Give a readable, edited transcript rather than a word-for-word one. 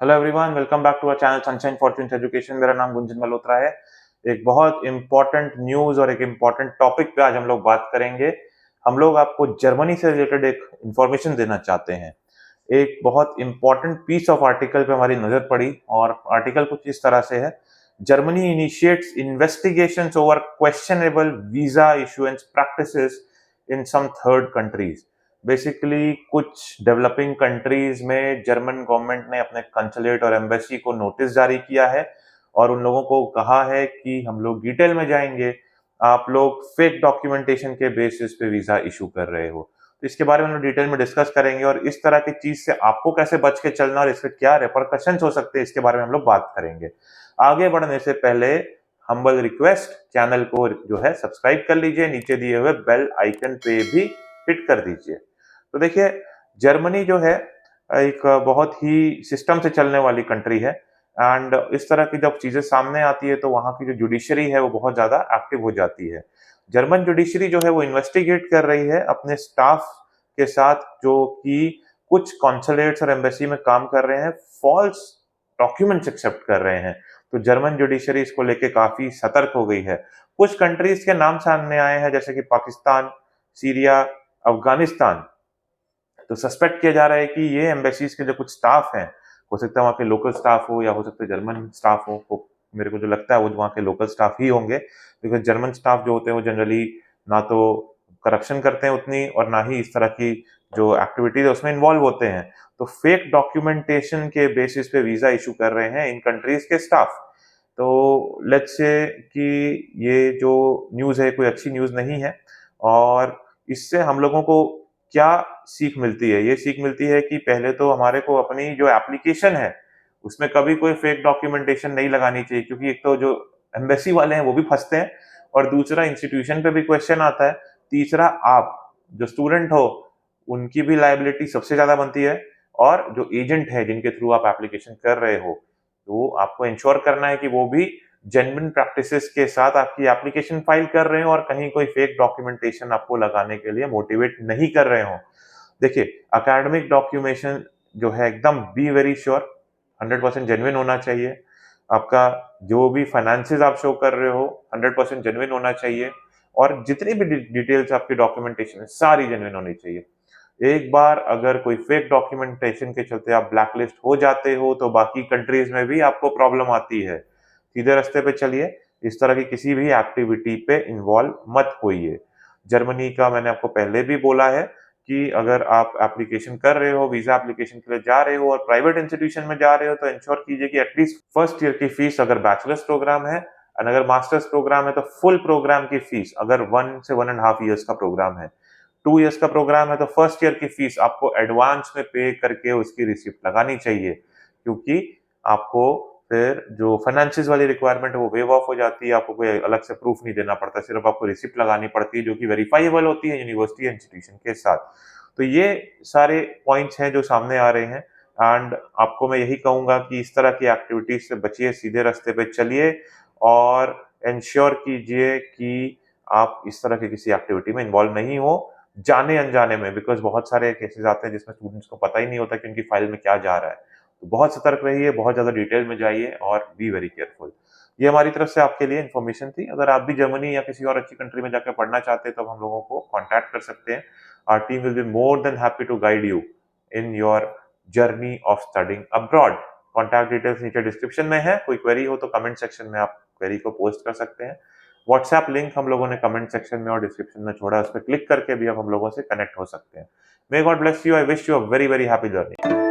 Hello everyone, welcome back to our channel sunshine fortunes education. मेरा नाम गुंजन मल्होत्रा है। एक बहुत इंपॉर्टेंट न्यूज़ और एक इंपॉर्टेंट टॉपिक पे आज हम लोग बात करेंगे। हम लोग आपको जर्मनी से रिलेटेड एक इंफॉर्मेशन देना चाहते हैं। एक बहुत इंपॉर्टेंट पीस ऑफ आर्टिकल पे हमारी नजर पड़ी और आर्टिकल कुछ इस तरह से है। Germany initiates investigations over questionable visa issuance practices in some third countries. Basically कुछ डेवलपिंग कंट्रीज में जर्मन गवर्नमेंट ने अपने कंसुलेट और एम्बेसी को नोटिस जारी किया है और उन लोगों को कहा है कि हम लोग डिटेल में जाएंगे, आप लोग फेक डॉक्यूमेंटेशन के बेसिस पे वीजा इशू कर रहे हो। तो इसके बारे में हम लोग डिटेल में डिस्कस करेंगे और इस तरह की चीज से आपको कैसे बच के चलना और इसके क्या रेपरकशंस हो सकते हैं इसके बारे में हम लोग बात करेंगे। आगे बढ़ने से पहले हम्बल रिक्वेस्ट, चैनल को जो है सब्सक्राइब कर लीजिए, नीचे दिए हुए बेल आइकन पे भी हिट कर दीजिए। तो देखिए, जर्मनी जो है एक बहुत ही सिस्टम से चलने वाली कंट्री है एंड इस तरह की जब चीजें सामने आती है तो वहां की जो जुडिशरी है वो बहुत ज्यादा एक्टिव हो जाती है। जर्मन जुडिशरी जो है वो इन्वेस्टिगेट कर रही है अपने स्टाफ के साथ जो कि कुछ कॉन्सुलेट्स और एम्बेसी में काम कर रहे हैं, फॉल्स डॉक्यूमेंट्स एक्सेप्ट कर रहे हैं। तो जर्मन जुडिशरी इसको लेके काफी सतर्क हो गई है। कुछ कंट्रीज के नाम सामने आए हैं जैसे कि पाकिस्तान, सीरिया, अफगानिस्तान। तो सस्पेक्ट किया जा रहा है कि ये एम्बेसीज के जो कुछ स्टाफ हैं, हो सकता है वहाँ के लोकल स्टाफ हो या हो सकता है जर्मन स्टाफ हो, मेरे को जो लगता है वो वहाँ के लोकल स्टाफ ही होंगे, बिकॉज जर्मन स्टाफ जो होते हैं वो जनरली ना तो करप्शन करते हैं उतनी और ना ही इस तरह की जो एक्टिविटीज है उसमें इन्वॉल्व होते हैं। तो फेक डॉक्यूमेंटेशन के बेसिस पे वीजा इशू कर रहे हैं इन कंट्रीज के स्टाफ। तो लेट्स से कि ये जो न्यूज़ है कोई अच्छी न्यूज़ नहीं है और इससे हम लोगों को क्या सीख मिलती है? ये सीख मिलती है कि पहले तो हमारे को अपनी जो एप्लीकेशन है, उसमें कभी कोई फेक डॉक्यूमेंटेशन नहीं लगानी चाहिए, क्योंकि एक तो जो एम्बेसी वाले हैं वो भी फँसते हैं और दूसरा इंस्टीट्यूशन पे भी क्वेश्चन आता है। तीसरा आप जो स्टूडेंट हो, उनकी भी लायबिलिटी सबसे ज़्यादा बनती है और जो एजेंट है जिनके थ्रू आप एप्लीकेशन कर रहे हो, तो आपको इंश्योर करना है कि वो भी जेन्युइन प्रैक्टिसेस के साथ आपकी एप्लीकेशन फाइल कर रहे हो और कहीं कोई फेक डॉक्यूमेंटेशन आपको लगाने के लिए मोटिवेट नहीं कर रहे हो। देखिए, एकेडमिक डॉक्यूमेंटेशन जो है एकदम बी वेरी श्योर, 100% जेन्युइन होना चाहिए। आपका जो भी फाइनेंसेस आप शो कर रहे हो 100% जेन्युइन होना चाहिए और जितनी भी डिटेल्स आपकी डॉक्यूमेंटेशन है सारी जेन्युइन होनी चाहिए। एक बार अगर कोई फेक डॉक्यूमेंटेशन के चलते आप ब्लैकलिस्ट हो जाते हो तो बाकी कंट्रीज में भी आपको प्रॉब्लम आती है। सीधे रास्ते पे चलिए, इस तरह की किसी भी एक्टिविटी पे इन्वॉल्व मत होइए। जर्मनी का मैंने आपको पहले भी बोला है कि अगर आप एप्लीकेशन कर रहे हो, वीजा एप्लीकेशन के लिए जा रहे हो और प्राइवेट इंस्टीट्यूशन में जा रहे हो तो इंश्योर कीजिए कि एटलीस्ट फर्स्ट ईयर की फीस, अगर बैचलर्स प्रोग्राम है और अगर मास्टर्स प्रोग्राम है तो फुल प्रोग्राम की फीस, अगर 1 से 1.5 ईयर्स का प्रोग्राम है, 2 ईयर्स का प्रोग्राम है तो फर्स्ट ईयर की फीस आपको एडवांस में पे करके उसकी रिसिप्ट लगानी चाहिए, क्योंकि आपको फिर जो फाइनेंसिस वाली रिक्वायरमेंट है वो वेव ऑफ हो जाती है। आपको कोई अलग से प्रूफ नहीं देना पड़ता, सिर्फ आपको रिसिप्ट लगानी पड़ती है जो कि वेरीफाइबल होती है यूनिवर्सिटी इंस्टीट्यूशन के साथ। तो ये सारे पॉइंट्स हैं जो सामने आ रहे हैं एंड आपको मैं यही कहूंगा कि इस तरह की एक्टिविटीज से बचिए, सीधे रास्ते पे चलिए और इंश्योर कीजिए कि आप इस तरह की किसी एक्टिविटी में इन्वॉल्व नहीं हो जाने अनजाने में, बिकॉज बहुत सारे केसेस आते हैं जिसमें स्टूडेंट्स को पता ही नहीं होता कि उनकी फाइल में क्या जा रहा है। तो बहुत सतर्क रहिए, बहुत ज्यादा डिटेल में जाइए और बी वेरी केयरफुल। ये हमारी तरफ से आपके लिए इन्फॉर्मेशन थी। अगर आप भी जर्मनी या किसी और अच्छी कंट्री में जाकर पढ़ना चाहते हैं तो हम लोगों को कॉन्टैक्ट कर सकते हैं। Our team will be more than happy to guide you in your journey of studying abroad. Contact details नीचे डिस्क्रिप्शन में है। कोई क्वेरी हो तो कमेंट सेक्शन में आप क्वेरी को पोस्ट कर सकते हैं। व्हाट्सएप लिंक हम लोगों ने कमेंट सेक्शन में और डिस्क्रिप्शन में छोड़ा, उस पर क्लिक करके भी आप हम लोगों से कनेक्ट हो सकते हैं। May God bless you. I wish you a very very happy journey.